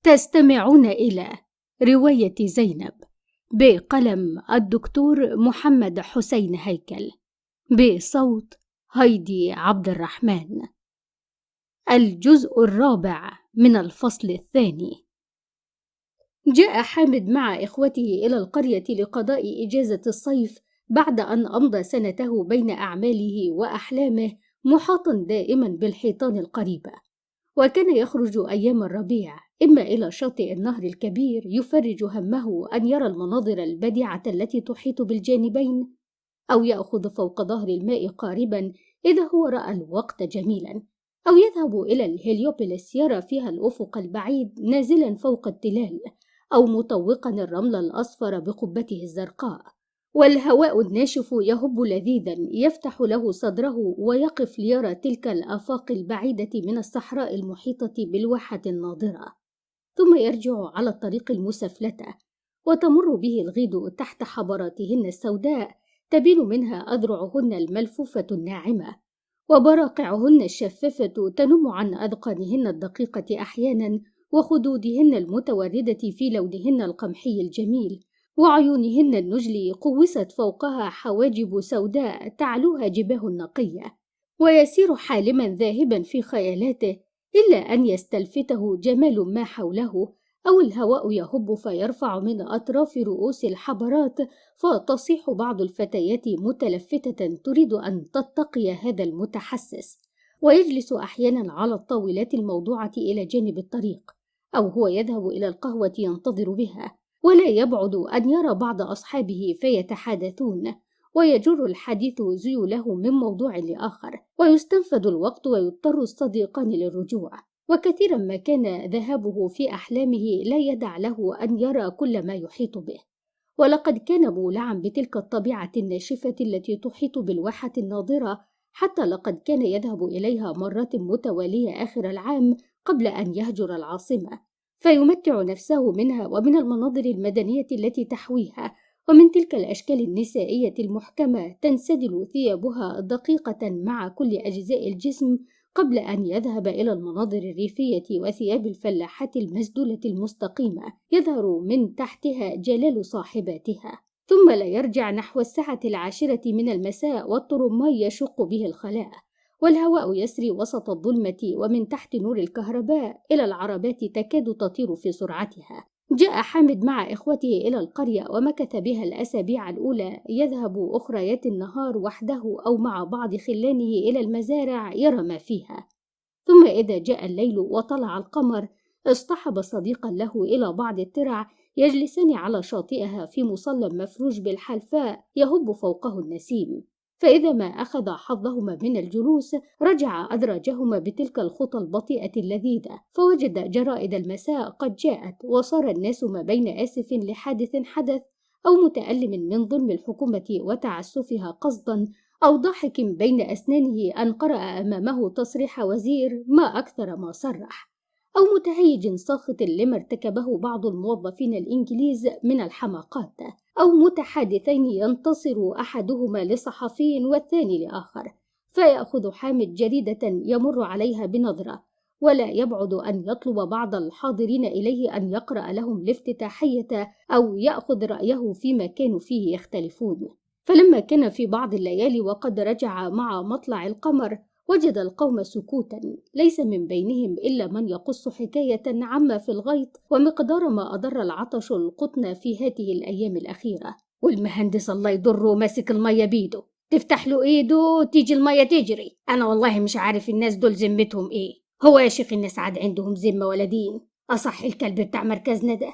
تستمعون إلى رواية زينب بقلم الدكتور محمد حسين هيكل، بصوت هايدي عبد الرحمن. الجزء الرابع من الفصل الثاني. جاء حامد مع إخوته إلى القرية لقضاء إجازة الصيف بعد أن أمضى سنته بين أعماله وأحلامه محاطا دائما بالحيطان القريبة، وكان يخرج أيام الربيع إما إلى شاطئ النهر الكبير يفرج همه أن يرى المناظر البديعة التي تحيط بالجانبين، أو يأخذ فوق ظهر الماء قاربا إذا هو رأى الوقت جميلا، أو يذهب إلى الهليوبوليس يرى فيها الأفق البعيد نازلا فوق التلال، أو مطوقا الرمل الأصفر بقبته الزرقاء، والهواء الناشف يهب لذيذا يفتح له صدره ويقف ليرى تلك الآفاق البعيدة من الصحراء المحيطة بالواحة الناضرة، ثم يرجع على الطريق المسفلتة وتمر به الغيد تحت حبراتهن السوداء تبين منها أذرعهن الملفوفة الناعمة، وبراقعهن الشفافة تنم عن أذقانهن الدقيقة أحيانا، وخدودهن المتوردة في لونهن القمحي الجميل، وعيونهن النجل قوست فوقها حواجب سوداء تعلوها جباه نقية، ويسير حالما ذاهبا في خيالاته إلا أن يستلفته جمال ما حوله، أو الهواء يهب فيرفع من أطراف رؤوس الحبرات فتصيح بعض الفتيات متلفتة تريد أن تتقي هذا المتحسس، ويجلس أحيانا على الطاولات الموضوعة إلى جانب الطريق، أو هو يذهب إلى القهوة ينتظر بها، ولا يبعد أن يرى بعض أصحابه فيتحادثون، ويجر الحديث ذيوله من موضوع لآخر، ويستنفد الوقت ويضطر الصديقان للرجوع. وكثيرا ما كان ذهابه في أحلامه لا يدع له أن يرى كل ما يحيط به، ولقد كان مولعا بتلك الطبيعة الناشفة التي تحيط بالواحة الناضرة، حتى لقد كان يذهب إليها مرات متوالية آخر العام قبل أن يهجر العاصمة، فيمتع نفسه منها ومن المناظر المدنية التي تحويها، ومن تلك الأشكال النسائية المحكمة تنسدل ثيابها دقيقة مع كل أجزاء الجسم، قبل أن يذهب إلى المناظر الريفية وثياب الفلاحات المسدولة المستقيمة يظهر من تحتها جلال صاحباتها، ثم لا يرجع نحو 10:10 من المساء والطرماي يشق به الخلاء، والهواء يسري وسط الظلمة ومن تحت نور الكهرباء إلى العربات تكاد تطير في سرعتها. جاء حامد مع إخوته إلى القرية ومكث بها الأسابيع الأولى، يذهب أخريات النهار وحده أو مع بعض خلانه إلى المزارع يرى ما فيها، ثم إذا جاء الليل وطلع القمر اصطحب صديقا له إلى بعض الترع يجلسان على شاطئها في مصلى مفروش بالحلفاء يهب فوقه النسيم، فإذا ما أخذ حظهما من الجلوس رجع أدراجهما بتلك الخطى البطيئة اللذيذة، فوجد جرائد المساء قد جاءت، وصار الناس ما بين آسف لحادث حدث، أو متألم من ظلم الحكومة وتعسفها قصدا، أو ضاحك بين أسنانه أن قرأ أمامه تصريح وزير ما أكثر ما صرح، أو متهيج ساخط لما ارتكبه بعض الموظفين الإنجليز من الحماقات، أو متحادثين ينتصر أحدهما لصحفي والثاني لآخر، فيأخذ حامد جريدة يمر عليها بنظرة، ولا يبعد أن يطلب بعض الحاضرين إليه أن يقرأ لهم الافتتاحية أو يأخذ رأيه فيما كانوا فيه يختلفون. فلما كان في بعض الليالي وقد رجع مع مطلع القمر وجد القوم سكوتا، ليس من بينهم إلا من يقص حكاية عما في الغيط ومقدار ما أضر العطش القطن في هذه الأيام الأخيرة. والمهندس الله يضره ماسك المية بيده، تفتح له إيده تيجي المية تجري. أنا والله مش عارف الناس دول ذمتهم إيه. هو يا شيخ الناس عاد عندهم ذمة ولا دين؟ أصح الكلب بتاع مركزنا ده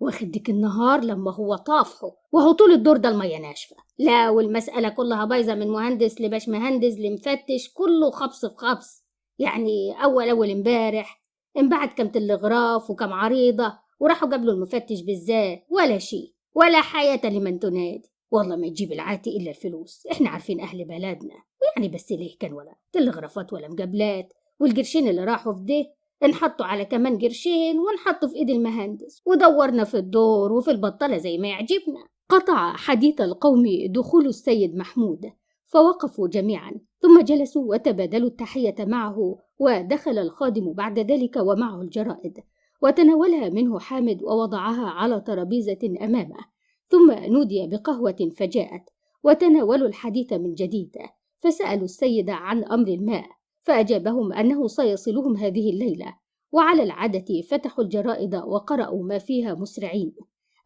واخد ديك النهار لما هو طافحه وهو طول الدور ده المية ناشفة. لا، والمسألة كلها بايظة من مهندس لباش مهندس لمفتش، كله خبص في خبص. يعني أول امبارح انبعت كم تلغراف وكم عريضة وراحوا قبلوا المفتش بالذات، ولا شيء، ولا حياة لمن تنادي. والله ما يجيب العاتي إلا الفلوس، إحنا عارفين أهل بلدنا، ويعني بس ليه كان ولا تلغرافات ولا مقابلات، والقرشين اللي راحوا في ده نحطوا على كمان قرشين ونحطوا في ايد المهندس، ودورنا في الدور وفي البطالة زي ما يعجبنا. قطع حديث القوم دخول السيد محمود، فوقفوا جميعا ثم جلسوا وتبادلوا التحية معه، ودخل الخادم بعد ذلك ومعه الجرائد، وتناولها منه حامد ووضعها على ترابيزة أمامه، ثم نودي بقهوة فجاءت، وتناولوا الحديث من جديد، فسألوا السيد عن أمر الماء، فأجابهم أنه سيصلهم هذه الليلة، وعلى العادة فتحوا الجرائد وقرأوا ما فيها مسرعين.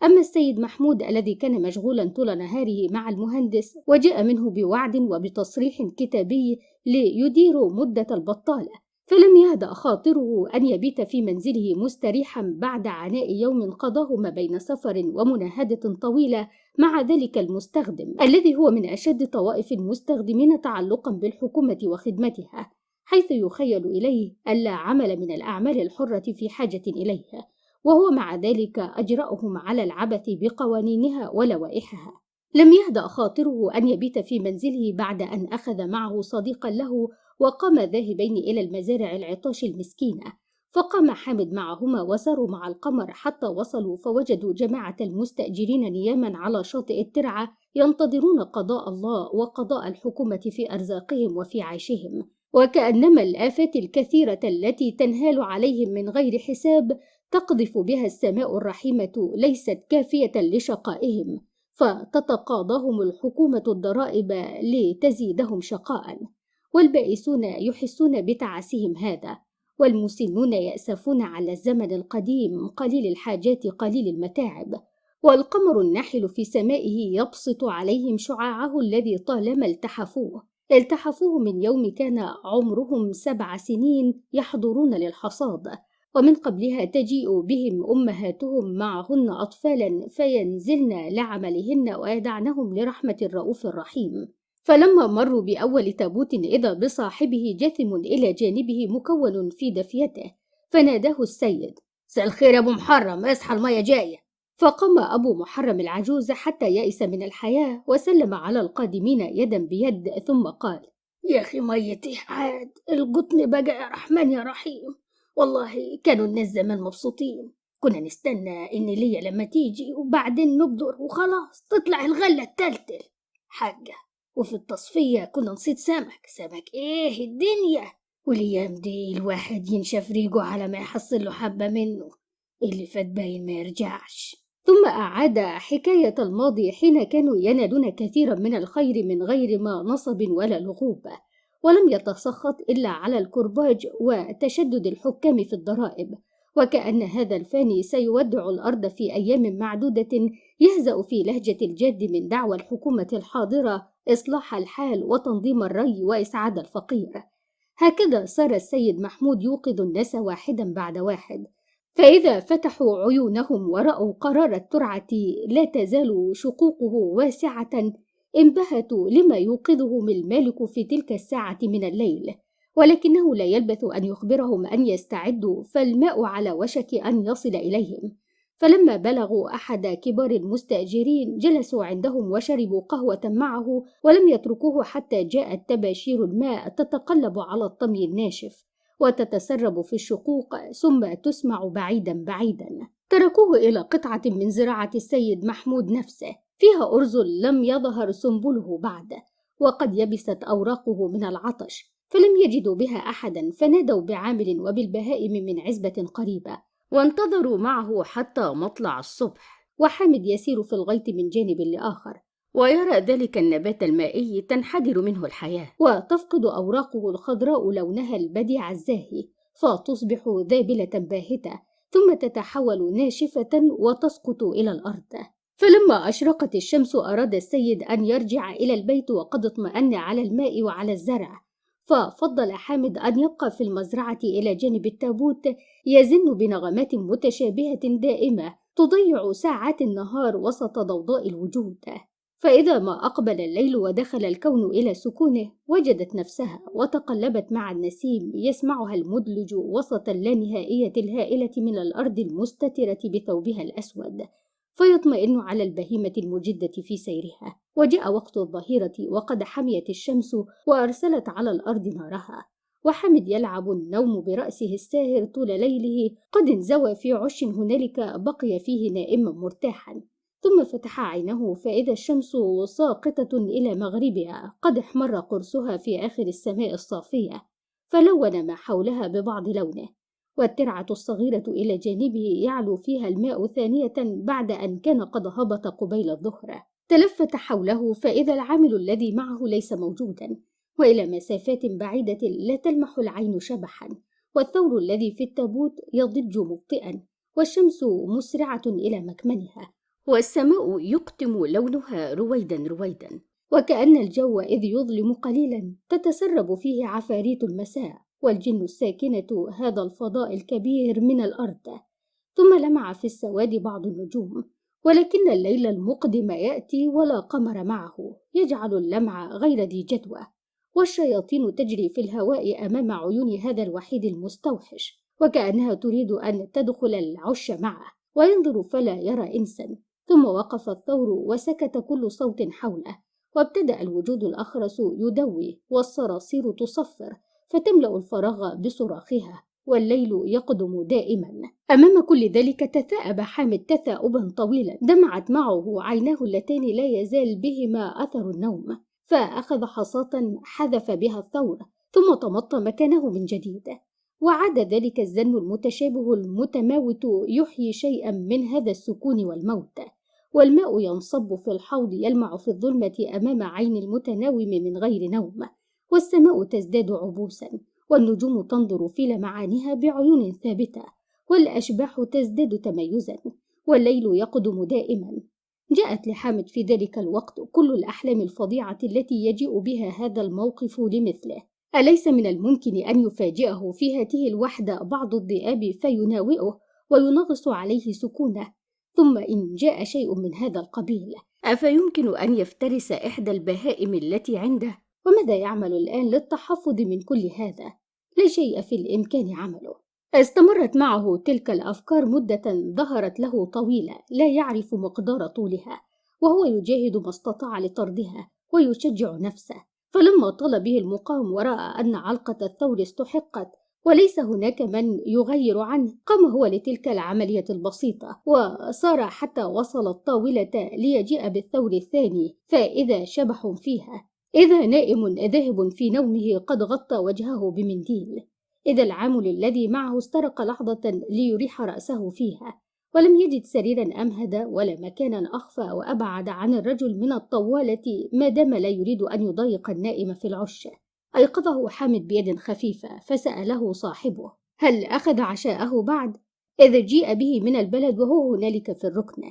أما السيد محمود الذي كان مشغولا طول نهاره مع المهندس، وجاء منه بوعد وبتصريح كتابي ليدير مدة البطالة، فلم يهدأ خاطره أن يبيت في منزله مستريحا بعد عناء يوم قضاه ما بين سفر ومناهدة طويلة مع ذلك المستخدم الذي هو من أشد طوائف المستخدمين تعلقا بالحكومة وخدمتها، حيث يخيل إليه ألا عمل من الأعمال الحرة في حاجة إليها، وهو مع ذلك أجرأهم على العبث بقوانينها ولوائحها. لم يهدأ خاطره أن يبيت في منزله بعد أن أخذ معه صديقا له وقام ذاهبين إلى المزارع العطاش المسكينة، فقام حامد معهما وساروا مع القمر حتى وصلوا، فوجدوا جماعة المستأجرين نياما على شاطئ الترعة ينتظرون قضاء الله وقضاء الحكومة في أرزاقهم وفي عيشهم، وكأنما الآفات الكثيرة التي تنهال عليهم من غير حساب تقذف بها السماء الرحيمة ليست كافية لشقائهم، فتتقاضاهم الحكومة الضرائب لتزيدهم شقاء، والبائسون يحسون بتعسهم هذا، والمسنون يأسفون على الزمن القديم قليل الحاجات قليل المتاعب، والقمر الناحل في سمائه يبسط عليهم شعاعه الذي طالما التحفوه من يوم كان عمرهم 7 سنين يحضرون للحصاد، ومن قبلها تجيء بهم أمهاتهم معهن أطفالا فينزلن لعملهن ويدعنهم لرحمة الرؤوف الرحيم. فلما مروا بأول تابوت إذا بصاحبه جاثم إلى جانبه مكون في دفيته، فناداه السيد: مساء الخير يا أبو محرم، اصحى المية جاية. فقام أبو محرم العجوز حتى يئس من الحياة وسلم على القادمين يدا بيد، ثم قال: يا أخي ميتي حاد، القطن بقى يا رحمن يا رحيم، والله كانوا الناس زمان مبسوطين، كنا نستنى إن ليا لما تيجي وبعدين نبدر وخلاص تطلع الغلة التلتل حاجة، وفي التصفية كنا نصيد سمك إيه الدنيا، والأيام دي الواحد ينشف ريقه على ما يحصل له حبة منه، اللي فات باين ما يرجعش. ثم أعاد حكاية الماضي حين كانوا ينالون كثيرا من الخير من غير ما نصب ولا لغوبة، ولم يتسخط إلا على الكرباج وتشدد الحكام في الضرائب، وكأن هذا الفاني سيودع الأرض في أيام معدودة، يهزأ في لهجة الجاد من دعوى الحكومة الحاضرة إصلاح الحال وتنظيم الري وإسعاد الفقير. هكذا صار السيد محمود يوقظ الناس واحدا بعد واحد، فإذا فتحوا عيونهم ورأوا قرار الترعة لا تزال شقوقه واسعة، انبهتوا لما يوقظهم المالك في تلك الساعة من الليل، ولكنه لا يلبث أن يخبرهم أن يستعدوا، فالماء على وشك أن يصل إليهم. فلما بلغوا أحد كبار المستأجرين جلسوا عندهم وشربوا قهوة معه، ولم يتركوه حتى جاءت تباشير الماء تتقلب على الطمي الناشف وتتسرب في الشقوق ثم تسمع بعيدا بعيدا. تركوه إلى قطعة من زراعة السيد محمود نفسه فيها أرز لم يظهر سنبله بعد، وقد يبست أوراقه من العطش، فلم يجدوا بها أحدا، فنادوا بعامل وبالبهائم من عزبة قريبة، وانتظروا معه حتى مطلع الصبح، وحامد يسير في الغيط من جانب لآخر، ويرى ذلك النبات المائي تنحدر منه الحياة، وتفقد أوراقه الخضراء لونها البديع الزاهي، فتصبح ذابلة باهتة، ثم تتحول ناشفة وتسقط إلى الأرض. فلما أشرقت الشمس أراد السيد أن يرجع إلى البيت وقد اطمأن على الماء وعلى الزرع، ففضل حامد أن يبقى في المزرعة إلى جانب التابوت يزن بنغمات متشابهة دائمة تضيع ساعات النهار وسط ضوضاء الوجود. فإذا ما أقبل الليل ودخل الكون إلى سكونه وجدت نفسها وتقلبت مع النسيم يسمعها المدلج وسط اللانهائية الهائلة من الأرض المستترة بثوبها الأسود، فيطمئن على البهيمة المجدة في سيرها. وجاء وقت الظهيرة وقد حميت الشمس وأرسلت على الأرض نارها، وحمد يلعب النوم برأسه الساهر طول ليله، قد انزوى في عش هنالك بقي فيه نائما مرتاحا، ثم فتح عينه فإذا الشمس ساقطة إلى مغربها قد احمر قرصها في آخر السماء الصافية، فلون ما حولها ببعض لونه، والترعة الصغيرة إلى جانبه يعلو فيها الماء ثانية بعد أن كان قد هبط قبيل الظهر. تلفت حوله فإذا العامل الذي معه ليس موجودا، وإلى مسافات بعيدة لا تلمح العين شبحا، والثور الذي في التابوت يضج مبطئا، والشمس مسرعة إلى مكمنها، والسماء يقطم لونها رويدا رويدا، وكأن الجو إذ يظلم قليلا تتسرب فيه عفاريت المساء والجن الساكنة هذا الفضاء الكبير من الأرض. ثم لمع في السواد بعض النجوم، ولكن الليل المقدم يأتي ولا قمر معه يجعل اللمع غير ذي جدوى، والشياطين تجري في الهواء أمام عيون هذا الوحيد المستوحش، وكأنها تريد أن تدخل العش معه وينظر فلا يرى إنسا. ثم وقف الثور وسكت كل صوت حوله، وابتدأ الوجود الأخرس يدوي والصراصير تصفر فتملأ الفراغ بصراخها، والليل يقدم دائما. أمام كل ذلك تثاءب حامد تثاؤبا طويلا دمعت معه عيناه اللتان لا يزال بهما أثر النوم، فأخذ حصاة حذف بها الثور ثم تمط مكانه من جديد، وعاد ذلك الزن المتشابه المتماوت يحيي شيئا من هذا السكون والموت، والماء ينصب في الحوض يلمع في الظلمة أمام عين المتناوم من غير نوم، والسماء تزداد عبوسا، والنجوم تنظر في لمعانها بعيون ثابتة، والأشباح تزداد تميزا، والليل يقدم دائما. جاءت لحامد في ذلك الوقت كل الأحلام الفظيعة التي يجيء بها هذا الموقف لمثله. أليس من الممكن أن يفاجئه في هذه الوحدة بعض الذئاب فيناوئه وينغص عليه سكونه؟ ثم إن جاء شيء من هذا القبيل أفيمكن أن يفترس إحدى البهائم التي عنده؟ وماذا يعمل الآن للتحفظ من كل هذا؟ لا شيء في الإمكان عمله. استمرت معه تلك الأفكار مدة ظهرت له طويلة لا يعرف مقدار طولها، وهو يجاهد ما استطاع لطردها ويشجع نفسه، فلما طال به المقام ورأى أن علقة الثور استحقت وليس هناك من يغير عنه، قام هو لتلك العملية البسيطة وسار حتى وصل الطاولة ليجيء بالثور الثاني، فإذا شبح فيها، إذا نائم ذاهب في نومه قد غطى وجهه بمنديل، إذا العامل الذي معه استرق لحظة ليريح رأسه فيها، ولم يجد سريرا أمهد ولا مكانا أخفى وأبعد عن الرجل من الطوالة ما دام لا يريد أن يضايق النائم في العش. أيقظه حامد بيد خفيفة فسأله صاحبه: هل أخذ عشاءه بعد؟ إذ جيء به من البلد وهو هنالك في الركن.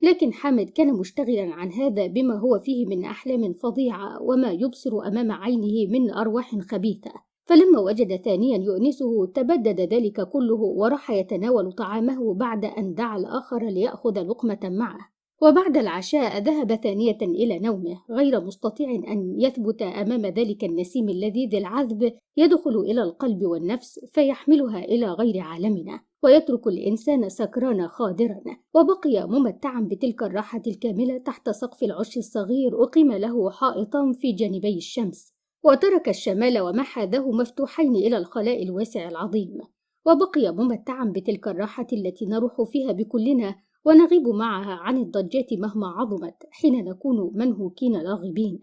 لكن حامد كان مشتغلا عن هذا بما هو فيه من أحلام فظيعة وما يبصر أمام عينه من أرواح خبيثة، فلما وجد ثانيا يؤنسه تبدد ذلك كله وراح يتناول طعامه بعد أن دعا الآخر ليأخذ لقمة معه. وبعد العشاء ذهب ثانية إلى نومه غير مستطيع أن يثبت أمام ذلك النسيم اللذيذ العذب يدخل إلى القلب والنفس فيحملها إلى غير عالمنا ويترك الإنسان سكران خادرا. وبقي ممتعا بتلك الراحة الكاملة تحت سقف العش الصغير أقيم له حائطان في جانبي الشمس، وترك الشمال وما حاذاه مفتوحين إلى الخلاء الواسع العظيم. وبقي ممتعا بتلك الراحة التي نروح فيها بكلنا ونغيب معها عن الضجات مهما عظمت حين نكون منهوكين لاغبين.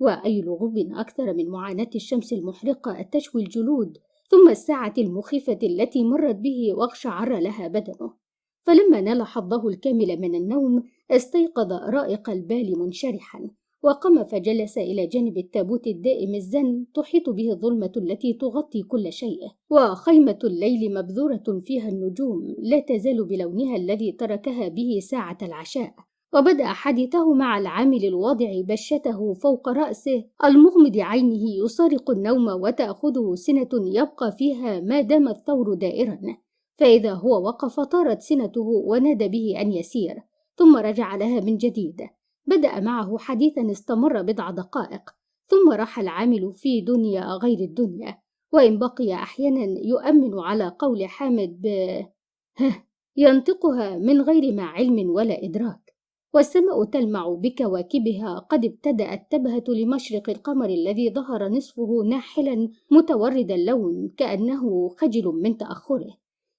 وأي لغوب أكثر من معاناة الشمس المحرقة تشوي الجلود، ثم الساعة المخيفة التي مرت به واقشعر لها بدنه. فلما نال حظه الكامل من النوم استيقظ رائق البال منشرحا، وقام فجلس إلى جانب التابوت الدائم الزن تحيط به الظلمة التي تغطي كل شيء، وخيمة الليل مبذورة فيها النجوم لا تزال بلونها الذي تركها به ساعة العشاء. وبدأ حديثه مع العامل الواضع بشته فوق رأسه المغمض عينه يسارق النوم وتأخذه سنة يبقى فيها ما دام الثور دائرا، فإذا هو وقف طارت سنته ونادى به أن يسير، ثم رجع لها من جديد. بدأ معه حديثا استمر بضع دقائق، ثم راح العامل في دنيا غير الدنيا، وإن بقي أحيانا يؤمن على قول حامد ينطقها من غير ما علم ولا إدراك. والسماء تلمع بكواكبها قد ابتدأت تبهت لمشرق القمر الذي ظهر نصفه ناحلا متورد اللون كأنه خجل من تأخره،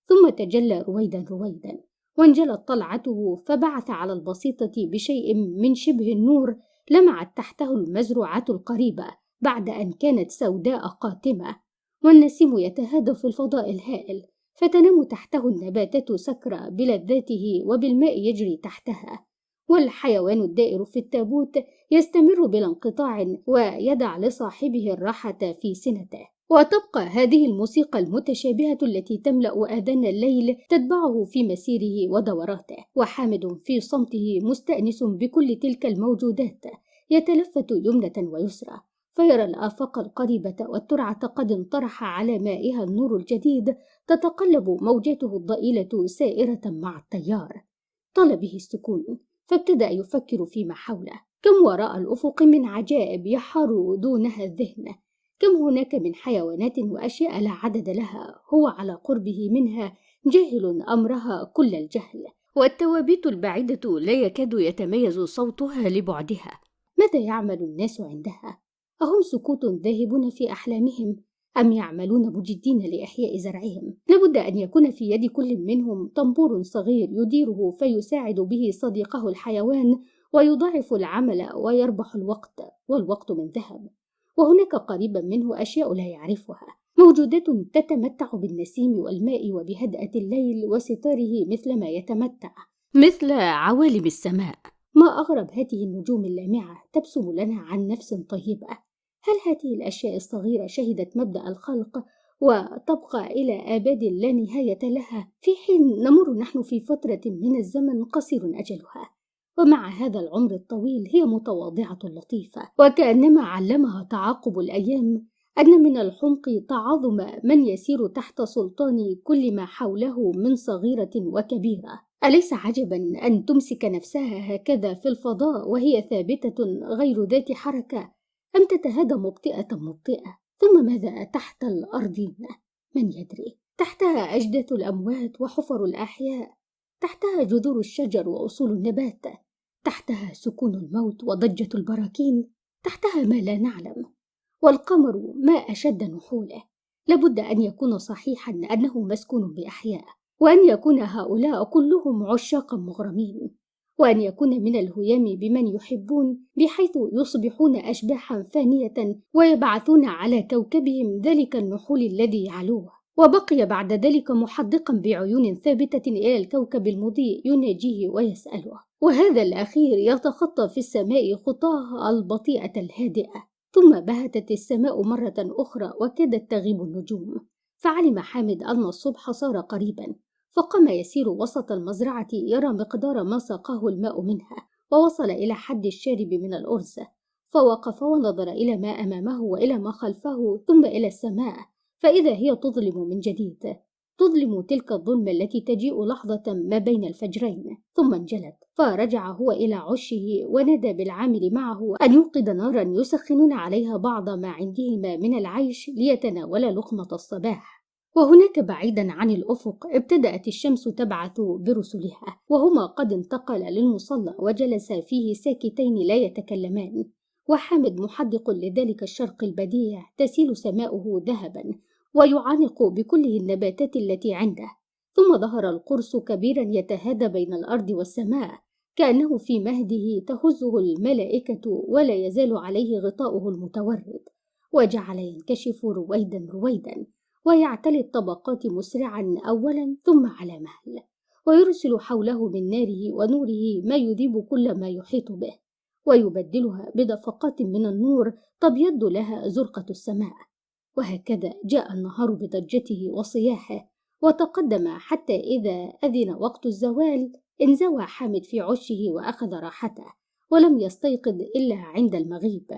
ثم تجلى رويدا رويدا وانجلت طلعته فبعث على البسيطة بشيء من شبه النور لمعت تحته المزروعات القريبة بعد أن كانت سوداء قاتمة، والنسيم يتهادى في الفضاء الهائل فتنام تحته النباتات سكرة بلذاته وبالماء يجري تحتها، والحيوان الدائر في التابوت يستمر بلا انقطاع ويدع لصاحبه الراحة في سنته. وتبقى هذه الموسيقى المتشابهة التي تملأ آذان الليل تتبعه في مسيره ودوراته، وحامد في صمته مستأنس بكل تلك الموجودات، يتلفت يمنة ويسرى فيرى الآفاق القريبة والترعة قد انطرح على مائها النور الجديد، تتقلب موجاته الضئيلة سائرة مع التيار. طال به السكون فابتدأ يفكر فيما حوله. كم وراء الأفق من عجائب يحار دونها الذهن، كم هناك من حيوانات وأشياء لا عدد لها هو على قربه منها جاهل أمرها كل الجهل، والتوابيت البعيدة لا يكاد يتميز صوتها لبعدها. ماذا يعمل الناس عندها؟ أهم سكوت ذاهبون في أحلامهم أم يعملون مجدين لإحياء زرعهم؟ لابد أن يكون في يد كل منهم طنبور صغير يديره فيساعد به صديقه الحيوان ويضاعف العمل ويربح الوقت، والوقت من ذهب. وهناك قريبا منه أشياء لا يعرفها، موجودات تتمتع بالنسيم والماء وبهدأة الليل وستاره مثلما يتمتع، مثل عوالم السماء. ما أغرب هذه النجوم اللامعة تبسم لنا عن نفس طيبة. هل هذه الأشياء الصغيرة شهدت مبدأ الخلق وتبقى إلى آباد لا نهاية لها، في حين نمر نحن في فترة من الزمن قصير أجلها؟ ومع هذا العمر الطويل هي متواضعة لطيفة، وكأنما علمها تعاقب الأيام أن من الحمق تعاظم من يسير تحت سلطان كل ما حوله من صغيرة وكبيرة. أليس عجبا أن تمسك نفسها هكذا في الفضاء وهي ثابتة غير ذات حركة، أم تتهادى مبطئة مبطئة؟ ثم ماذا تحت الأرض؟ من يدري؟ تحتها أجداث الأموات وحفر الأحياء، تحتها جذور الشجر وأصول النبات، تحتها سكون الموت وضجة البراكين، تحتها ما لا نعلم. والقمر ما أشد نحوله. لابد أن يكون صحيحا أنه مسكون بأحياء، وأن يكون هؤلاء كلهم عشاقا مغرمين، وأن يكون من الهيام بمن يحبون بحيث يصبحون أشباحا فانية ويبعثون على كوكبهم ذلك النحول الذي يعلوه. وبقي بعد ذلك محدقا بعيون ثابتة إلى الكوكب المضيء يناجيه ويسأله، وهذا الأخير يتخطى في السماء خطاها البطيئة الهادئة. ثم بهتت السماء مرة أخرى وكادت تغيب النجوم، فعلم حامد أن الصبح صار قريبا، فقام يسير وسط المزرعة يرى مقدار ما ساقاه الماء منها، ووصل إلى حد الشارب من الأرز، فوقف ونظر إلى ما أمامه وإلى ما خلفه ثم إلى السماء، فإذا هي تظلم من جديد، تظلم تلك الظلمة التي تجيء لحظة ما بين الفجرين. ثم انجلت، فرجع هو إلى عشه ونادى بالعامل معه أن يوقد نارا يسخنون عليها بعض ما عندهما من العيش ليتناولا لقمة الصباح. وهناك بعيدا عن الأفق ابتدأت الشمس تبعث برسلها، وهما قد انتقلا للمصلى وجلسا فيه ساكتين لا يتكلمان، وحامد محدق لذلك الشرق البديع تسيل سماؤه ذهبا ويعانق بكله النباتات التي عنده. ثم ظهر القرص كبيرا يتهادى بين الأرض والسماء، كأنه في مهده تهزه الملائكة ولا يزال عليه غطاؤه المتورد، وجعل ينكشف رويدا رويدا ويعتلي الطبقات مسرعا أولا ثم على مهل، ويرسل حوله من ناره ونوره ما يذيب كل ما يحيط به، ويبدلها بدفقات من النور تبيض لها زرقة السماء. وهكذا جاء النهار بضجته وصياحه، وتقدم حتى إذا أذن وقت الزوال انزوى حامد في عشه وأخذ راحته، ولم يستيقظ إلا عند المغيب.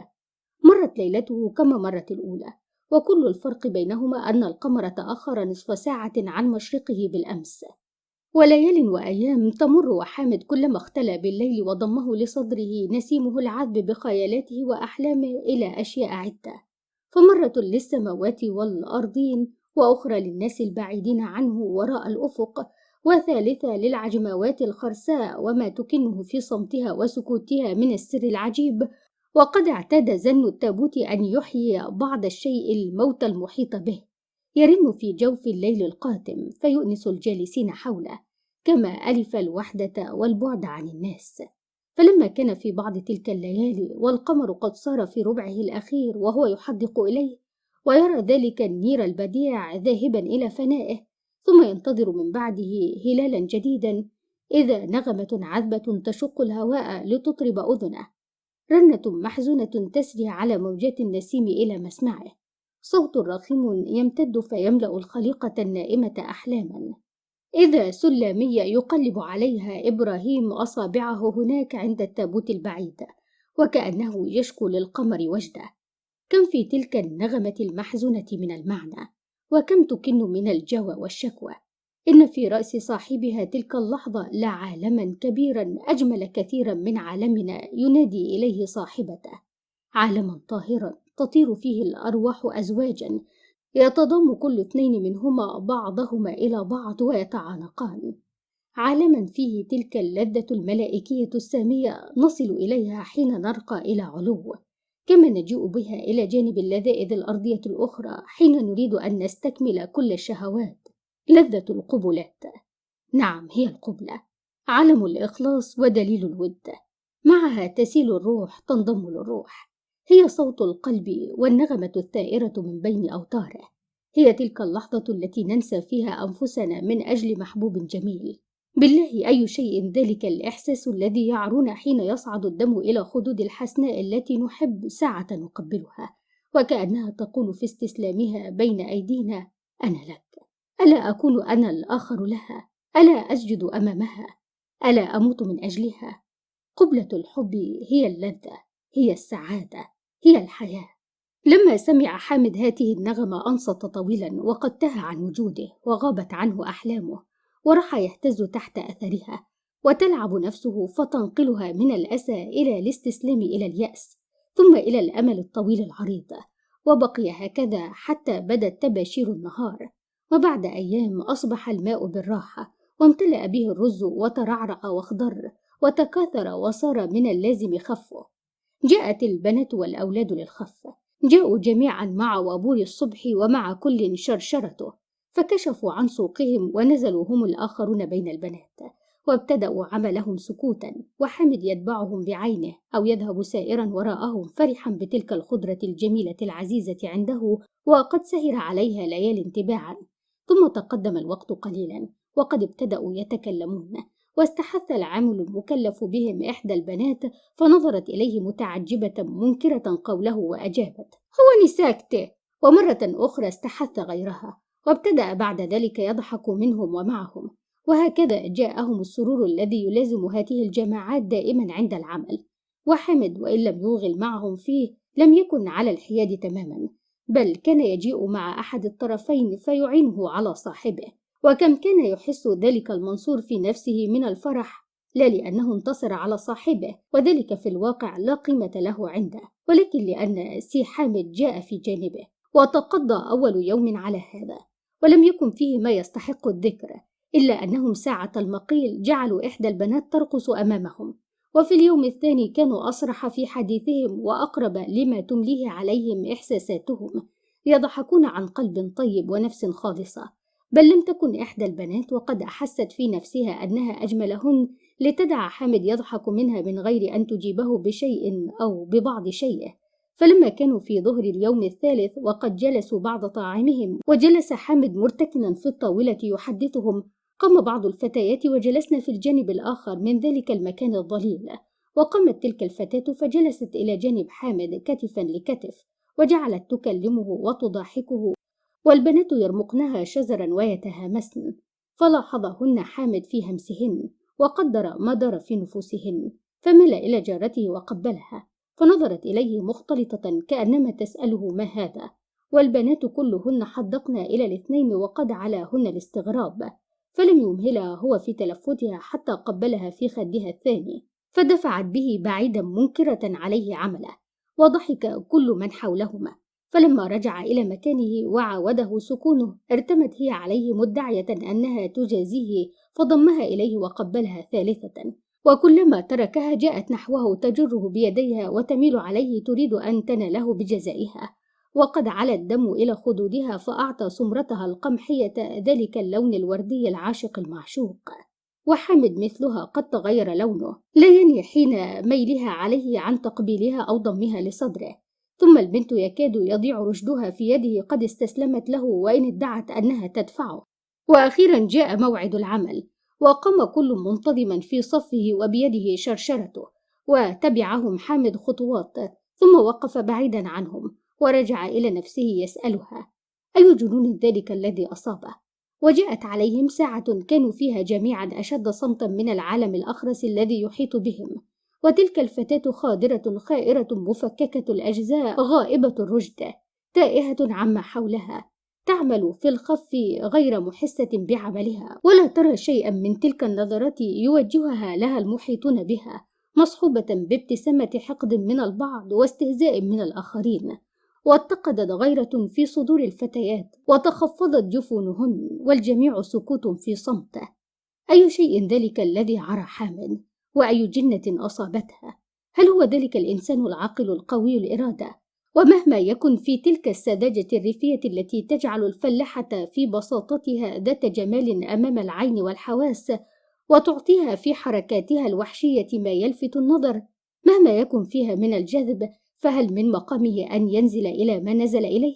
مرت ليلته كما مرت الأولى، وكل الفرق بينهما أن القمر تأخر نصف ساعة عن مشرقه بالأمس. وليال وأيام تمر وحامد كلما اختلى بالليل وضمه لصدره نسيمه العذب بخيالاته وأحلامه إلى أشياء عدة، فمرة للسماوات والأرضين، وأخرى للناس البعيدين عنه وراء الأفق، وثالثة للعجموات الخرساء وما تكنه في صمتها وسكوتها من السر العجيب. وقد اعتاد زن التابوت أن يحيي بعض الشيء الموت المحيط به، يرن في جوف الليل القاتم فيؤنس الجالسين حوله، كما ألف الوحدة والبعد عن الناس. فلما كان في بعض تلك الليالي والقمر قد صار في ربعه الأخير وهو يحدق إليه ويرى ذلك النير البديع ذاهبا إلى فنائه، ثم ينتظر من بعده هلالا جديدا إذا نغمة عذبة تشق الهواء لتطرب أذنه، رنة محزونة تسري على موجات النسيم إلى مسمعه، صوت رخيم يمتد فيملأ الخليقة النائمة أحلاما. إذا سلامية يقلب عليها إبراهيم أصابعه هناك عند التابوت البعيد، وكأنه يشكو للقمر وجده. كم في تلك النغمة المحزونة من المعنى، وكم تكن من الجوى والشكوى. إن في رأس صاحبها تلك اللحظة لعالما كبيرا أجمل كثيرا من عالمنا ينادي إليه صاحبته، عالما طاهرا تطير فيه الأرواح أزواجا، يتضم كل اثنين منهما بعضهما إلى بعض ويتعانقان، عالما فيه تلك اللذة الملائكية السامية نصل إليها حين نرقى إلى علو، كما نجيء بها إلى جانب اللذائذ الأرضية الأخرى حين نريد أن نستكمل كل الشهوات. لذة القبلات، نعم هي القبلة، علم الإخلاص ودليل الود، معها تسيل الروح تنضم للروح، هي صوت القلب والنغمة الثائرة من بين أوتاره، هي تلك اللحظة التي ننسى فيها أنفسنا من أجل محبوب جميل. بالله أي شيء ذلك الإحساس الذي يعرون حين يصعد الدم إلى خدود الحسناء التي نحب ساعة نقبلها، وكأنها تقول في استسلامها بين أيدينا: أنا لك، ألا أكون أنا الآخر لها، ألا أسجد أمامها، ألا أموت من أجلها. قبلة الحب هي اللذة، هي السعادة، هي الحياة. لما سمع حامد هذه النغمة أنصت طويلا، وقد تاه عن وجوده وغابت عنه أحلامه، وراح يهتز تحت أثرها، وتلعب نفسه فتنقلها من الأسى إلى الاستسلام إلى اليأس، ثم إلى الأمل الطويل العريض، وبقي هكذا حتى بدت تباشير النهار، وبعد أيام أصبح الماء بالراحة، وامتلأ به الرز وترعرع واخضر وتكاثر وصار من اللازم خفه. جاءت البنات والأولاد للخف، جاءوا جميعا مع وابور الصبح ومع كل شرشرته، فكشفوا عن سوقهم ونزلوا هم الآخرون بين البنات، وابتدأوا عملهم سكوتا، وحمد يتبعهم بعينه أو يذهب سائرا وراءهم فرحا بتلك الخضرة الجميلة العزيزة عنده وقد سهر عليها ليال تباعا. ثم تقدم الوقت قليلا وقد ابتدأوا يتكلمون، واستحث العامل المكلف بهم إحدى البنات فنظرت إليه متعجبة منكرة قوله وأجابت: هو ساكتة. ومرة أخرى استحث غيرها، وابتدأ بعد ذلك يضحك منهم ومعهم، وهكذا جاءهم السرور الذي يلازم هذه الجماعات دائما عند العمل. وحمد وإن لم يوغل معهم فيه لم يكن على الحياد تماما، بل كان يجيء مع أحد الطرفين فيعينه على صاحبه، وكم كان يحس ذلك المنصور في نفسه من الفرح، لا لأنه انتصر على صاحبه وذلك في الواقع لا قيمة له عنده، ولكن لأن سي حامد جاء في جانبه وتقضى أول يوم على هذا، ولم يكن فيه ما يستحق الذكر إلا أنهم ساعة المقيل جعلوا إحدى البنات ترقص أمامهم، وفي اليوم الثاني كانوا أصرح في حديثهم وأقرب لما تمليه عليهم إحساساتهم، يضحكون عن قلب طيب ونفس خالصة. بل لم تكن إحدى البنات وقد أحست في نفسها أنها أجملهن لتدع حامد يضحك منها من غير أن تجيبه بشيء أو ببعض شيء. فلما كانوا في ظهر اليوم الثالث وقد جلسوا بعد طعامهم وجلس حامد مرتكنا في الطاولة يحدثهم، قام بعض الفتيات وجلسن في الجانب الآخر من ذلك المكان الظليل، وقامت تلك الفتاة فجلست إلى جانب حامد كتفا لكتف، وجعلت تكلمه وتضاحكه، والبنات يرمقنها شزرا ويتهامسن، فلاحظهن حامد في همسهن وقدر ما دار في نفوسهن، فمل إلى جارته وقبلها، فنظرت إليه مختلطة كأنما تسأله ما هذا، والبنات كلهن حدقن إلى الاثنين وقد علاهن الاستغراب، فلم يمهلها هو في تلفتها حتى قبلها في خدها الثاني، فدفعت به بعيدا منكرة عليه عمله، وضحك كل من حولهما. فلما رجع إلى مكانه وعاوده سكونه ارتمت هي عليه مدعية أنها تجازيه، فضمها إليه وقبلها ثالثة، وكلما تركها جاءت نحوه تجره بيديها وتميل عليه تريد أن تناله بجزائها، وقد علا الدم إلى خدودها فأعطى سمرتها القمحية ذلك اللون الوردي العاشق المعشوق. وحامد مثلها قد تغير لونه، لا يني حين ميلها عليه عن تقبيلها أو ضمها لصدره، ثم البنت يكاد يضيع رشدها في يده قد استسلمت له وإن ادعت أنها تدفعه، وأخيرا جاء موعد العمل، وقام كل منتظما في صفه وبيده شرشرته، وتبعهم حامد خطوات، ثم وقف بعيدا عنهم ورجع إلى نفسه يسألها: أي جنون ذلك الذي أصابه؟ وجاءت عليهم ساعة كانوا فيها جميعا أشد صمتا من العالم الأخرس الذي يحيط بهم، وتلك الفتاة خادرة خائرة مفككة الأجزاء غائبة الرشد، تائهة عما حولها، تعمل في الخف غير محسة بعملها، ولا ترى شيئا من تلك النظرات يوجهها لها المحيطون بها، مصحوبة بابتسامة حقد من البعض واستهزاء من الآخرين. واتقدت غيرة في صدور الفتيات وتخفضت جفونهن، والجميع سكوت في صمت. أي شيء ذلك الذي عرى حامد؟ وأي جنة أصابتها؟ هل هو ذلك الإنسان العاقل القوي الإرادة؟ ومهما يكن في تلك السذاجة الريفية التي تجعل الفلاحة في بساطتها ذات جمال أمام العين والحواس، وتعطيها في حركاتها الوحشية ما يلفت النظر، مهما يكن فيها من الجذب، فهل من مقامه أن ينزل إلى ما نزل إليه؟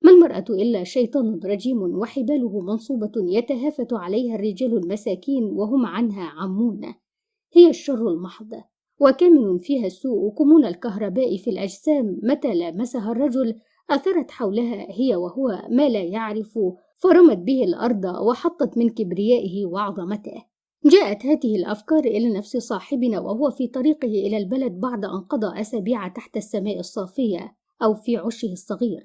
ما المرأة إلا شيطان رجيم وحباله منصوبة يتهافت عليها الرجال المساكين وهم عنها عمون. هي الشر المحض، وكامن فيها السوء كمون الكهرباء في الأجسام، متى لامسها الرجل أثرت حولها هي وهو ما لا يعرف، فرمت به الأرض وحطت من كبريائه وعظمته. جاءت هذه الأفكار إلى نفس صاحبنا وهو في طريقه إلى البلد بعد أن قضى أسابيع تحت السماء الصافية أو في عشه الصغير،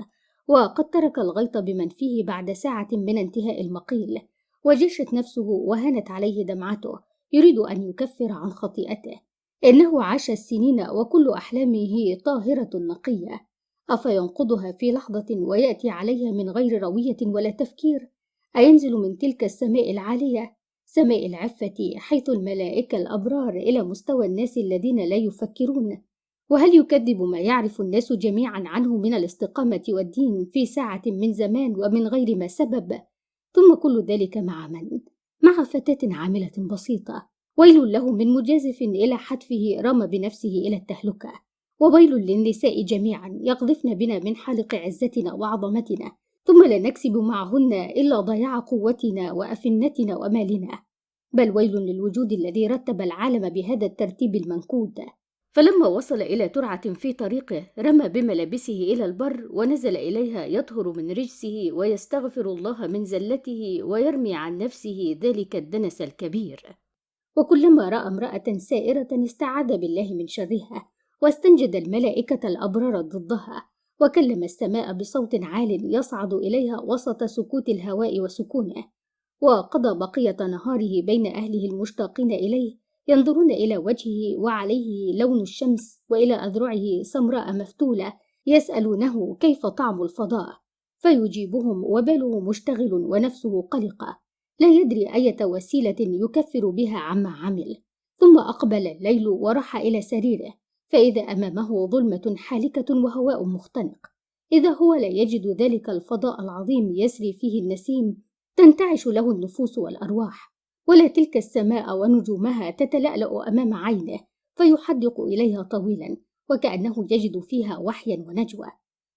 وقد ترك الغيط بمن فيه بعد ساعة من انتهاء المقيل، وجشت نفسه وهانت عليه دمعته، يريد أن يكفر عن خطيئته. إنه عاش السنين وكل أحلامه طاهرة نقية، أفينقضها في لحظة ويأتي عليها من غير روية ولا تفكير؟ أينزل من تلك السماء العالية، سماء العفة، حيث الملائكة الأبرار، إلى مستوى الناس الذين لا يفكرون؟ وهل يكذب ما يعرف الناس جميعا عنه من الاستقامة والدين في ساعة من زمان ومن غير ما سبب؟ ثم كل ذلك مع من؟ مع فتاة عاملة بسيطة. ويل له من مجازف إلى حتفه رمى بنفسه إلى التهلكة، وويل للنساء جميعا يقذفن بنا من حالق عزتنا وعظمتنا، ثم لا نكسب معهن إلا ضياع قوتنا وأفنتنا ومالنا. بل ويل للوجود الذي رتب العالم بهذا الترتيب المنكود. فلما وصل إلى ترعة في طريقه رمى بملابسه إلى البر ونزل إليها يطهر من رجسه ويستغفر الله من زلته ويرمي عن نفسه ذلك الدنس الكبير. وكلما رأى امرأة سائرة استعاذ بالله من شرها، واستنجد الملائكة الأبرار ضدها، وكلم السماء بصوت عال يصعد إليها وسط سكوت الهواء وسكونه. وقضى بقية نهاره بين أهله المشتاقين إليه، ينظرون إلى وجهه وعليه لون الشمس، وإلى أذرعه سمراء مفتولة، يسألونه كيف طعم الفضاء، فيجيبهم وباله مشتغل ونفسه قلقة، لا يدري أية وسيلة يكفر بها عما عمل. ثم أقبل الليل وراح إلى سريره، فإذا أمامه ظلمة حالكة وهواء مختنق، إذا هو لا يجد ذلك الفضاء العظيم يسري فيه النسيم، تنتعش له النفوس والأرواح، ولا تلك السماء ونجومها تتلألأ أمام عينه فيحدق إليها طويلا وكأنه يجد فيها وحيا ونجوى.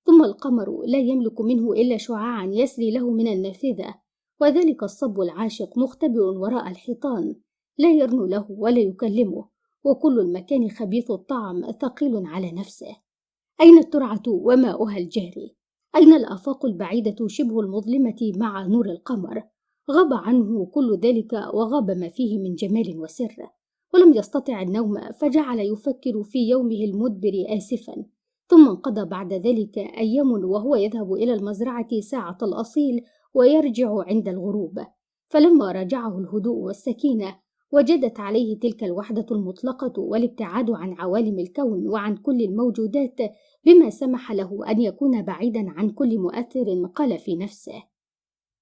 ثم القمر لا يملك منه إلا شعاعا يسري له من النافذة، وذلك الصب العاشق مختبئ وراء الحيطان، لا يرنو له ولا يكلمه، وكل المكان خبيث الطعم ثقيل على نفسه. أين الترعة وماؤها الجاري؟ أين الآفاق البعيدة شبه المظلمة مع نور القمر؟ غاب عنه كل ذلك وغاب ما فيه من جمال وسر، ولم يستطع النوم، فجعل يفكر في يومه المدبر آسفا. ثم انقضى بعد ذلك أيام وهو يذهب إلى المزرعة ساعة الأصيل ويرجع عند الغروب، فلما رجعه الهدوء والسكينة وجدت عليه تلك الوحدة المطلقة والابتعاد عن عوالم الكون وعن كل الموجودات، بما سمح له أن يكون بعيدا عن كل مؤثر. قال في نفسه: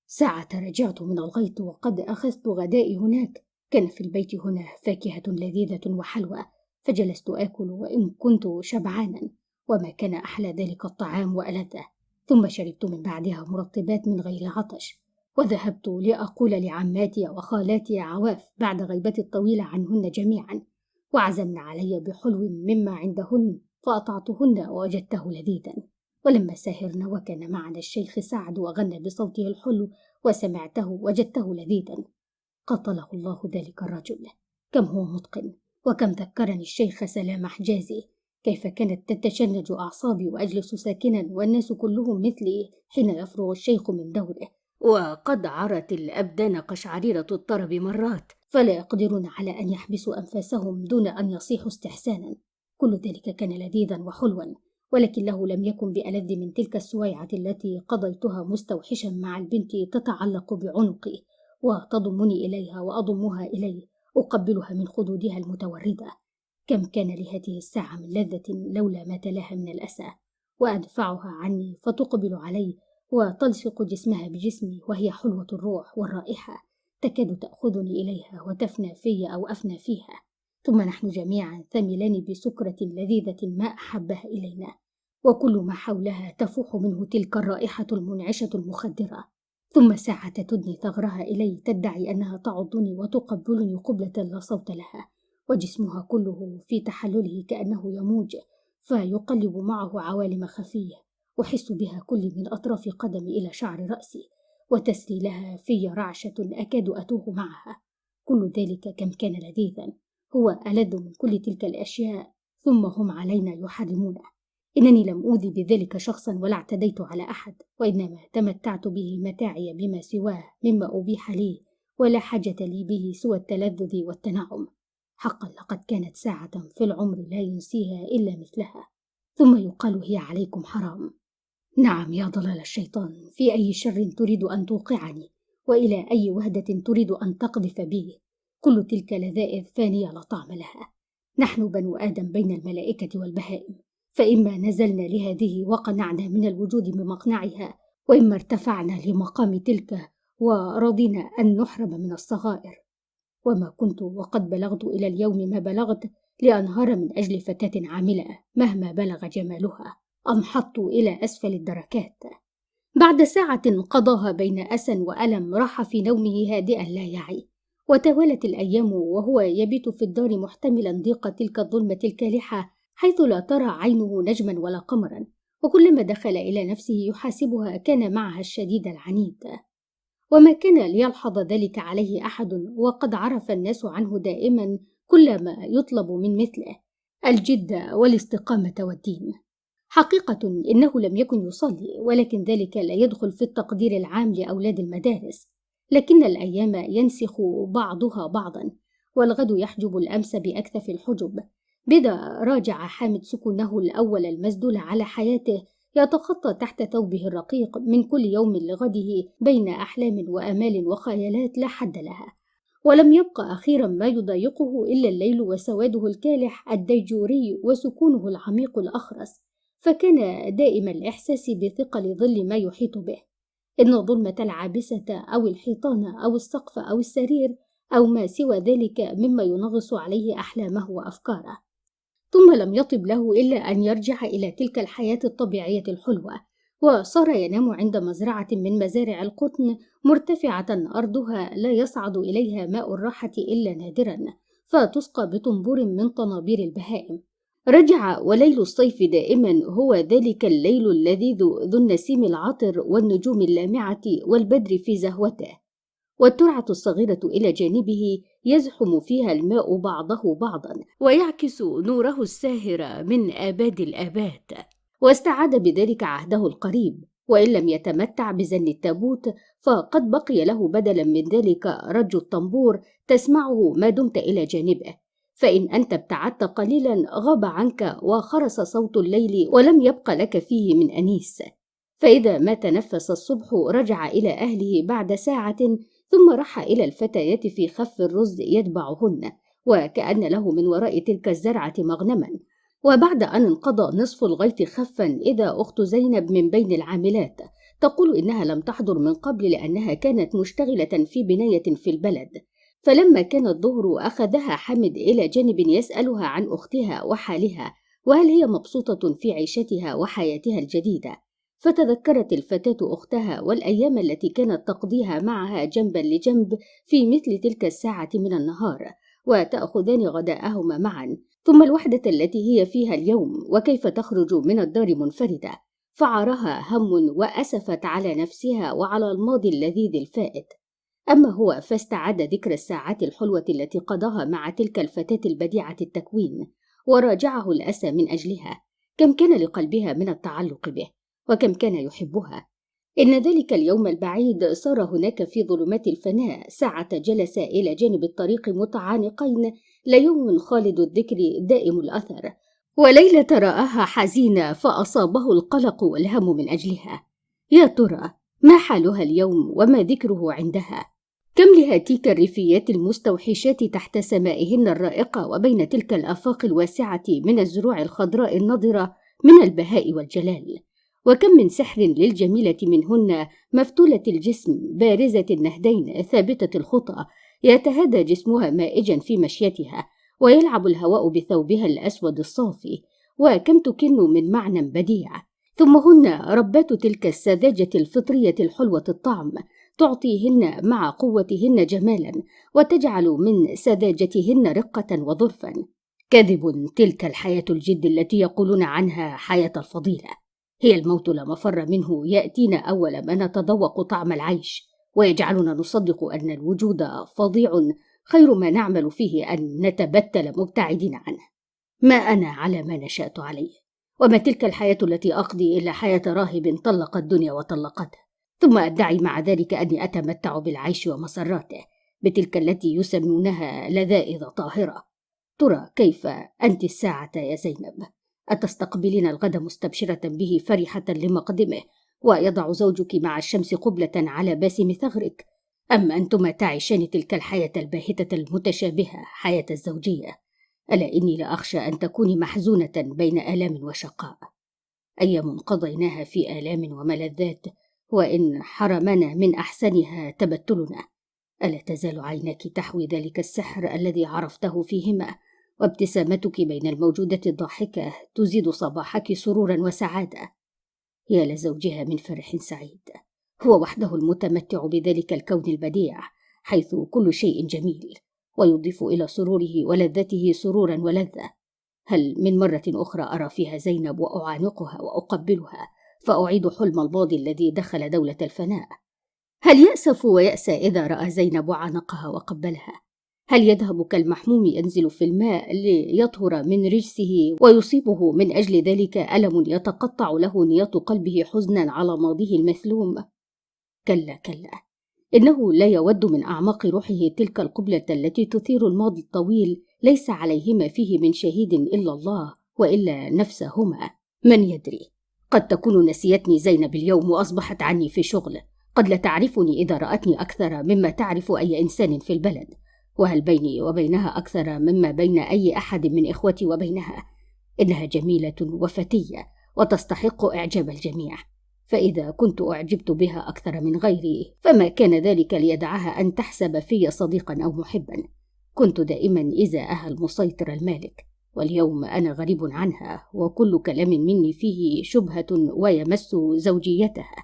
ساعة رجعت من الغيط وقد أخذت غدائي هناك، كان في البيت هنا فاكهة لذيذة وحلوى، فجلست آكل وإن كنت شبعانا، وما كان أحلى ذلك الطعام وألذه. ثم شربت من بعدها مرطبات من غير عطش، وذهبت لأقول لعماتي وخالاتي عواف بعد غيبتي الطويلة عنهن جميعا، وعزمن علي بحلو مما عندهن، فأطعتهن ووجدته لذيذا. ولما سهرنا وكان معنا الشيخ سعد وغنى بصوته الحلو وسمعته وجدته لذيذا. قتله الله ذلك الرجل، كم هو متقن، وكم ذكرني الشيخ سلام حجازي كيف كانت تتشنج أعصابي وأجلس ساكنا والناس كلهم مثلي حين يفرغ الشيخ من دوره، وقد عرت الأبدان قشعريرة الطرب مرات، فلا يقدرون على أن يحبسوا أنفاسهم دون أن يصيحوا استحسانا. كل ذلك كان لذيذا وحلوا، ولكنه لم يكن بألذ من تلك السويعة التي قضيتها مستوحشا مع البنت تتعلق بعنقي وتضمني إليها وأضمها إلي، أقبلها من خدودها المتوردة. كم كان لهذه الساعة من لذة لولا ما تلاها من الأسى. وأدفعها عني فتقبل علي وتلصق جسمها بجسمي وهي حلوة الروح والرائحة، تكاد تأخذني إليها وتفنى في أو أفنى فيها، ثم نحن جميعا ثملان بسكرة لذيذة ما أحبها إلينا، وكل ما حولها تفوح منه تلك الرائحة المنعشة المخدرة. ثم ساعة تدني ثغرها إلي تدعي أنها تعضني وتقبلني قبلة لا صوت لها، وجسمها كله في تحلله كأنه يموج فيقلب معه عوالم خفية، أحس بها كل من أطراف قدمي إلى شعر رأسي، وتسري لها في رعشة أكاد أتوه معها. كل ذلك كم كان لذيذا، هو ألذ من كل تلك الأشياء، ثم هم علينا يحرمونه. إنني لم أوذي بذلك شخصا ولا اعتديت على أحد، وإنما تمتعت به متاعي بما سواه مما أبيح لي، ولا حاجة لي به سوى التلذذ والتنعم. حقا لقد كانت ساعة في العمر لا ينسيها إلا مثلها. ثم يقال هي عليكم حرام. نعم يا ضلال الشيطان، في أي شر تريد أن توقعني، وإلى أي وهدة تريد أن تقذف بي؟ كل تلك لذائذ فانية لا طعم لها. نحن بنو آدم بين الملائكة والبهائم، فإما نزلنا لهذه وقنعنا من الوجود بمقنعها، وإما ارتفعنا لمقام تلك ورضينا أن نحرم من الصغائر. وما كنت وقد بلغت إلى اليوم ما بلغت لأنهار من أجل فتاة عاملة مهما بلغ جمالها، أنحط إلى أسفل الدركات. بعد ساعة قضاها بين أسى وألم راح في نومه هادئا لا يعي، وتوالت الأيام وهو يبيت في الدار محتملا ضيق تلك الظلمة الكالحة حيث لا ترى عينه نجما ولا قمرا، وكلما دخل إلى نفسه يحاسبها كان معها الشديد العنيد. وما كان ليلحظ ذلك عليه أحد، وقد عرف الناس عنه دائما كل ما يطلب من مثله: الجد والاستقامة والدين. حقيقة إنه لم يكن يصلي، ولكن ذلك لا يدخل في التقدير العام لأولاد المدارس، لكن الأيام ينسخ بعضها بعضا، والغد يحجب الأمس بأكثف الحجب. بذا راجع حامد سكونه الأول المسدول على حياته، يتخطى تحت ثوبه الرقيق من كل يوم لغده بين أحلام وآمال وخيالات لا حد لها. ولم يبق أخيرا ما يضايقه إلا الليل وسواده الكالح الديجوري وسكونه العميق الأخرس، فكان دائم الإحساس بثقل ظل ما يحيط به، إن الظلمة العابسة أو الحيطان أو السقف أو السرير أو ما سوى ذلك مما ينغص عليه أحلامه وأفكاره. ثم لم يطب له إلا أن يرجع إلى تلك الحياة الطبيعية الحلوة، وصار ينام عند مزرعة من مزارع القطن مرتفعة أرضها لا يصعد إليها ماء الراحة إلا نادرا، فتسقى بطنبور من طنابير البهائم. رجع وليل الصيف دائما هو ذلك الليل اللذيذ ذو النسيم العطر والنجوم اللامعة والبدر في زهوته، والترعة الصغيرة إلى جانبه يزحم فيها الماء بعضه بعضا ويعكس نوره الساهر من آباد الآباد. واستعاد بذلك عهده القريب، وإن لم يتمتع بزن التابوت فقد بقي له بدلا من ذلك رج الطنبور تسمعه ما دمت إلى جانبه، فإن أنت ابتعدت قليلا غاب عنك وخرس صوت الليل ولم يبق لك فيه من أنيس. فإذا ما تنفس الصبح رجع إلى أهله بعد ساعة، ثم رح إلى الفتيات في خف الرز يتبعهن، وكأن له من وراء تلك الزرعة مغنما. وبعد أن انقضى نصف الغيط خفا إذا أخت زينب من بين العاملات تقول إنها لم تحضر من قبل لأنها كانت مشتغلة في بناية في البلد. فلما كان الظهر أخذها حمد إلى جانب يسألها عن أختها وحالها، وهل هي مبسوطة في عيشتها وحياتها الجديدة. فتذكرت الفتاة أختها والأيام التي كانت تقضيها معها جنبا لجنب في مثل تلك الساعة من النهار، وتأخذان غداءهما معا، ثم الوحدة التي هي فيها اليوم، وكيف تخرج من الدار منفردة. فعرها هم وأسفت على نفسها وعلى الماضي اللذيذ الفائت. أما هو فاستعاد ذكر الساعات الحلوة التي قضاها مع تلك الفتاة البديعة التكوين، وراجعه الأسى من أجلها. كم كان لقلبها من التعلق به، وكم كان يحبها. إن ذلك اليوم البعيد صار هناك في ظلمات الفناء ساعة جلس إلى جانب الطريق متعانقين، ليوم خالد الذكر دائم الأثر، وليلة رآها حزينة فأصابه القلق والهم من أجلها. يا ترى ما حالها اليوم وما ذكره عندها؟ كم لهاتيك الريفيات المستوحشات تحت سمائهن الرائقة وبين تلك الآفاق الواسعة من الزروع الخضراء النضرة من البهاء والجلال، وكم من سحر للجميلة منهن، مفتولة الجسم بارزة النهدين ثابتة الخطى، يتهادى جسمها مائجا في مشيتها، ويلعب الهواء بثوبها الأسود الصافي. وكم تكن من معنى بديع. ثم هن ربات تلك السذاجة الفطرية الحلوة الطعم، تعطيهن مع قوتهن جمالا، وتجعل من سذاجتهن رقة وظرفا. كذب تلك الحياة الجد التي يقولون عنها حياة الفضيلة. هي الموت لا مفر منه، يأتينا أول ما نتذوق طعم العيش، ويجعلنا نصدق أن الوجود فظيع، خير ما نعمل فيه أن نتبتل مبتعدين عنه. ما أنا على ما نشأت عليه، وما تلك الحياة التي أقضي إلا حياة راهب طلق الدنيا وطلقته، ثم أدعي مع ذلك أني أتمتع بالعيش ومسراته، بتلك التي يسمونها لذائذ طاهرة. ترى كيف أنت الساعة يا زينب؟ أتستقبلين الغد مستبشرة به فرحة لمقدمه، ويضع زوجك مع الشمس قبلة على باسم ثغرك؟ أم أنتما تعيشان تلك الحياة الباهتة المتشابهة، حياة الزوجية؟ ألا إني لأخشى أن تكوني محزونة بين آلام وشقاء. أيام قضيناها في آلام وملذات، وإن حرمنا من أحسنها تبتلنا. ألا تزال عيناك تحوي ذلك السحر الذي عرفته فيهما، وابتسامتك بين الموجودات الضاحكة تزيد صباحك سرورا وسعادة. يا لزوجها من فرح سعيد، هو وحده المتمتع بذلك الكون البديع، حيث كل شيء جميل، ويضيف إلى سروره ولذته سرورا ولذة. هل من مرة أخرى أرى فيها زينب وأعانقها وأقبلها، فأعيد حلم الماضي الذي دخل دولة الفناء؟ هل يأسف ويأسى إذا رأى زينب عانقها وقبلها؟ هل يذهب كالمحموم ينزل في الماء ليطهر من رجسه، ويصيبه من أجل ذلك ألم يتقطع له نياط قلبه حزنا على ماضيه المثلوم؟ كلا كلا، إنه لا يود من أعماق روحه تلك القبلة التي تثير الماضي الطويل، ليس عليهما فيه من شهيد إلا الله وإلا نفسهما. من يدري، قد تكون نسيتني زينب اليوم وأصبحت عني في شغل، قد لا تعرفني إذا رأتني أكثر مما تعرف أي إنسان في البلد، وهل بيني وبينها أكثر مما بين أي أحد من إخوتي وبينها؟ إنها جميلة وفتية وتستحق إعجاب الجميع، فإذا كنت أعجبت بها أكثر من غيري فما كان ذلك ليدعها أن تحسب في صديقا أو محبا. كنت دائما إزاءها المسيطر المالك، واليوم أنا غريب عنها، وكل كلام مني فيه شبهة ويمس زوجيتها.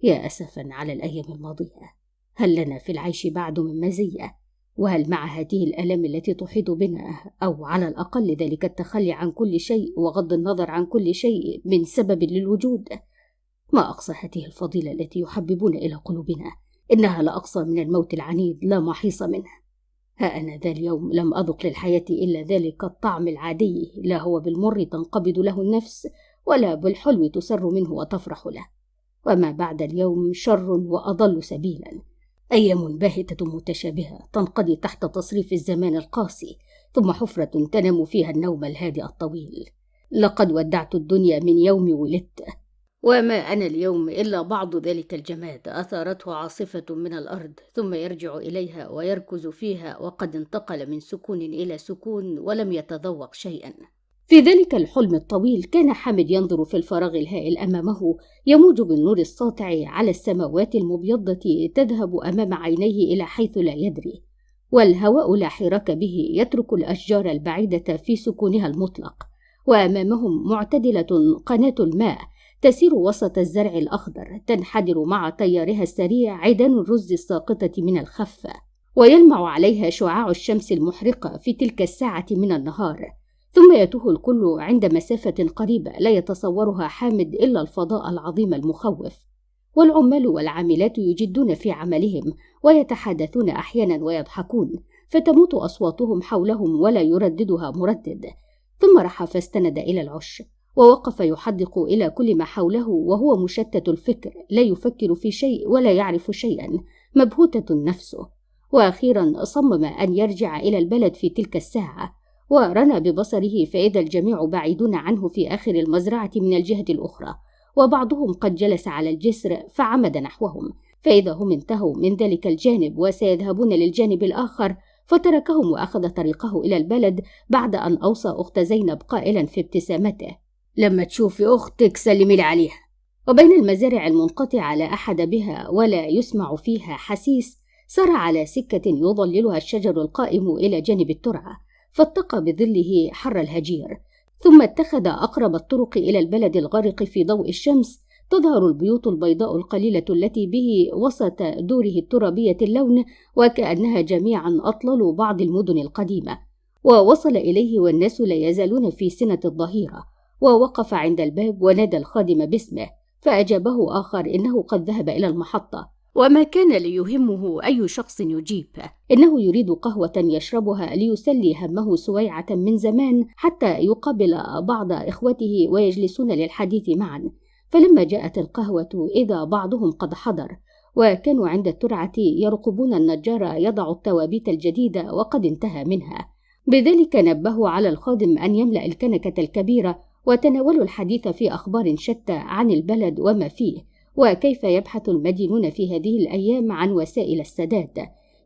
يا أسفا على الأيام الماضية، هل لنا في العيش بعد من مزية؟ وهل مع هذه الآلام التي تحيط بنا، أو على الأقل ذلك التخلي عن كل شيء وغض النظر عن كل شيء من سبب للوجود، ما أقصى هذه الفضيلة التي يحببون إلى قلوبنا؟ إنها لأقصى من الموت العنيد لا محيص منه. ها أنا ذا اليوم لم أذق للحياة إلا ذلك الطعم العادي، لا هو بالمر تنقبض له النفس، ولا بالحلو تسر منه وتفرح له. وما بعد اليوم شر وأضل سبيلا. أيام باهتة متشابهة تنقضي تحت تصريف الزمان القاسي، ثم حفرة تنام فيها النوم الهادئ الطويل. لقد ودعت الدنيا من يوم ولدت، وما أنا اليوم إلا بعض ذلك الجماد أثارته عاصفة من الأرض، ثم يرجع إليها ويركز فيها، وقد انتقل من سكون إلى سكون ولم يتذوق شيئا. في ذلك الحلم الطويل كان حامد ينظر في الفراغ الهائل أمامه، يموج بالنور الساطع على السماوات المبيضة تذهب أمام عينيه إلى حيث لا يدري، والهواء لا حراك به يترك الأشجار البعيدة في سكونها المطلق، وأمامهم معتدلة قناة الماء تسير وسط الزرع الأخضر، تنحدر مع تيارها السريع عيدان الرز الساقطة من الخفة، ويلمع عليها شعاع الشمس المحرقة في تلك الساعة من النهار. ثم يتوه الكل عند مسافة قريبة لا يتصورها حامد إلا الفضاء العظيم المخوف. والعمال والعاملات يجدون في عملهم ويتحدثون أحيانا ويضحكون، فتموت أصواتهم حولهم ولا يرددها مردد. ثم راح فاستند إلى العش ووقف يحدق إلى كل ما حوله وهو مشتت الفكر، لا يفكر في شيء ولا يعرف شيئا، مبهوتة نفسه. وأخيرا صمم أن يرجع إلى البلد في تلك الساعة، ورنى ببصره فإذا الجميع بعيدون عنه في آخر المزرعة من الجهة الأخرى، وبعضهم قد جلس على الجسر فعمد نحوهم، فإذا هم انتهوا من ذلك الجانب وسيذهبون للجانب الآخر، فتركهم وأخذ طريقه إلى البلد بعد أن أوصى أخت زينب قائلا في ابتسامته: لما تشوفي أختك سلمي لي عليها. وبين المزارع المنقطعة لا أحد بها ولا يسمع فيها حسيس، سار على سكة يظللها الشجر القائم إلى جانب الترعة، فاتقى بظله حر الهجير، ثم اتخذ أقرب الطرق إلى البلد الغارق في ضوء الشمس. تظهر البيوت البيضاء القليلة التي به وسط دوره الترابية اللون، وكأنها جميعا أطلال بعض المدن القديمة. ووصل إليه والناس لا يزالون في سنة الظهيرة، ووقف عند الباب ونادى الخادم باسمه، فأجابه آخر إنه قد ذهب إلى المحطة، وما كان ليهمه أي شخص يجيب، إنه يريد قهوة يشربها ليسلي همه سويعة من زمان حتى يقابل بعض إخوته ويجلسون للحديث معا. فلما جاءت القهوة إذا بعضهم قد حضر، وكانوا عند الترعة يرقبون النجار يضع التوابيت الجديدة وقد انتهى منها. بذلك نبهوا على الخادم أن يملأ الكنكة الكبيرة، وتناولوا الحديث في أخبار شتى عن البلد وما فيه، وكيف يبحث المدينون في هذه الأيام عن وسائل السداد،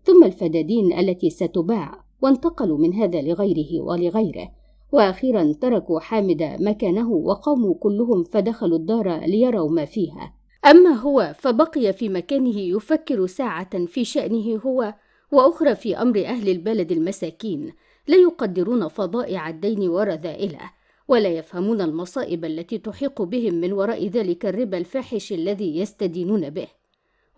ثم الفدادين التي ستباع، وانتقلوا من هذا لغيره ولغيره. وأخيرا تركوا حامد مكانه وقاموا كلهم فدخلوا الدار ليروا ما فيها. أما هو فبقي في مكانه يفكر ساعة في شأنه هو، وأخرى في أمر أهل البلد المساكين، لا يقدرون فضائع الدين ورذائله، ولا يفهمون المصائب التي تحيق بهم من وراء ذلك الربا الفاحش الذي يستدينون به.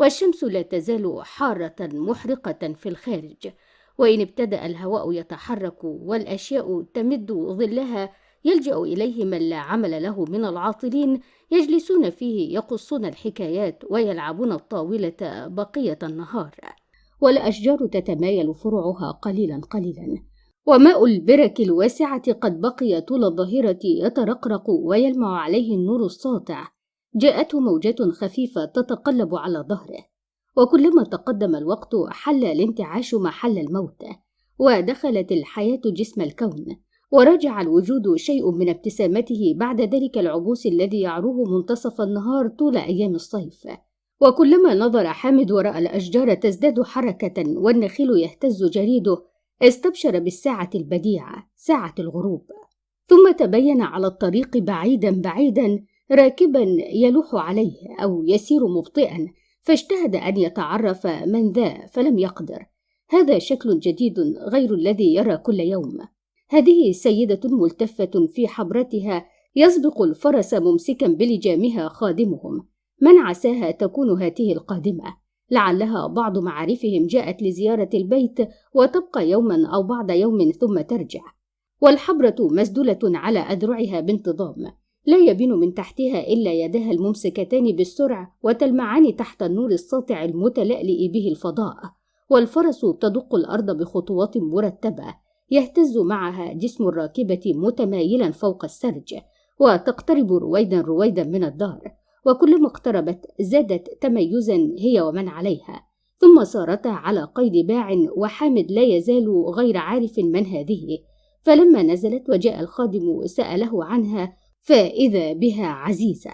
والشمس لا تزال حارة محرقة في الخارج، وإن ابتدأ الهواء يتحرك والأشياء تمد ظلها يلجأ إليه من لا عمل له من العاطلين، يجلسون فيه يقصون الحكايات ويلعبون الطاولة بقية النهار. والأشجار تتمايل فروعها قليلا قليلا، وماء البرك الواسعة قد بقي طول الظهيرة يترقرق ويلمع عليه النور الساطع. جاءته موجات خفيفة تتقلب على ظهره، وكلما تقدم الوقت حل الانتعاش محل الموت، ودخلت الحياة جسم الكون، ورجع الوجود شيء من ابتسامته بعد ذلك العبوس الذي يعروه منتصف النهار طول أيام الصيف. وكلما نظر حامد وراء الأشجار تزداد حركة والنخيل يهتز جريده، استبشر بالساعة البديعة، ساعة الغروب. ثم تبين على الطريق بعيدا بعيدا راكبا يلوح عليه أو يسير مبطئا، فاجتهد أن يتعرف من ذا فلم يقدر. هذا شكل جديد غير الذي يرى كل يوم. هذه سيدة ملتفة في حبرتها يسبق الفرس ممسكا بلجامها خادمهم. من عساها تكون هاته القادمة؟ لعلها بعض معارفهم جاءت لزيارة البيت وتبقى يوما أو بعض يوم ثم ترجع. والحبرة مسدولة على أذرعها بانتظام، لا يبين من تحتها إلا يداها الممسكتان بالسرع وتلمعان تحت النور الساطع المتلألئ به الفضاء. والفرس تدق الأرض بخطوات مرتبة، يهتز معها جسم الراكبة متمايلا فوق السرج، وتقترب رويدا رويدا من الدار، وكلما اقتربت زادت تميزا هي ومن عليها. ثم صارتا على قيد باع، وحامد لا يزال غير عارف من هذه. فلما نزلت وجاء الخادم سأله عنها، فإذا بها عزيزة.